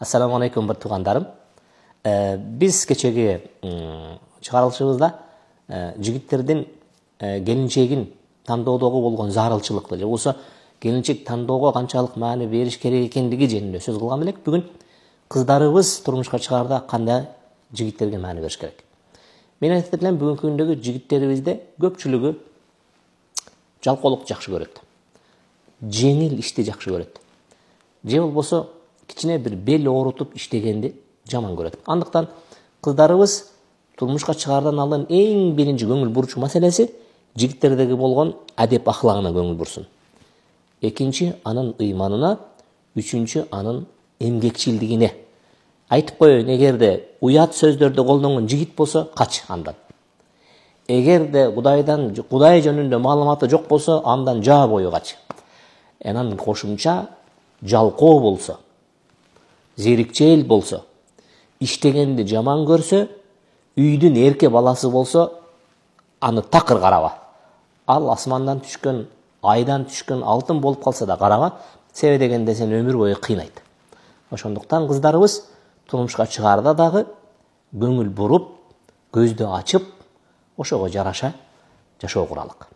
Assalamu alaikum bir tuğandarım. Biz keçegi çıkarılışыбызda жигиттердин келинчегин тандоодогу болгон зарылчылыктı же болсо келинчек тандоого канчалык маани бериш керек экендиги жөнүндө сөз кылган элек. Бүгүн кыздарыбыз турмушка чыгаарда кандай жигиттерге маани бериш керек. Мен айтып элем, бүгүнкү күндөгү жигиттерибизде көпчүлүгү жалкоолук жакшы көрөт. Жеңил ишти жакшы көрөт. Же болбосо кичине бир бел оорутуп иштегенди жаман көрөт. Андыктан кыздарыбыз турмушка чыгаардан алдын эң биринчи көңүл бурчу маселеси жигиттердеги болгон адеп ахлагына көңүл бурсун. Экинчи анын ыйманына, үчүнчү анын эмгекчилдигине. Айтып коеюн, эгерде уят сөздөрдү колдонгон жигит болсо, кач андан. Эгерде Кудай жөнүндө маалыматы жок болсо, андан жаа бою кач. Анан кошумча жалкоо болсо, зерикчел болсо, иштегенди жаман көрсө, үйдүн эрке баласы болсо, аны такыр караба. Ал асмандан түшкөн, айдан түшкөн алтын болуп калса да караба, себеби дегенде сен өмүр бою кыйнайт. Ошондуктан кыздарыбыз турмушка чыгаарда дагы көңүл буруп, көздү ачып, ошого жараша жашоо куралык.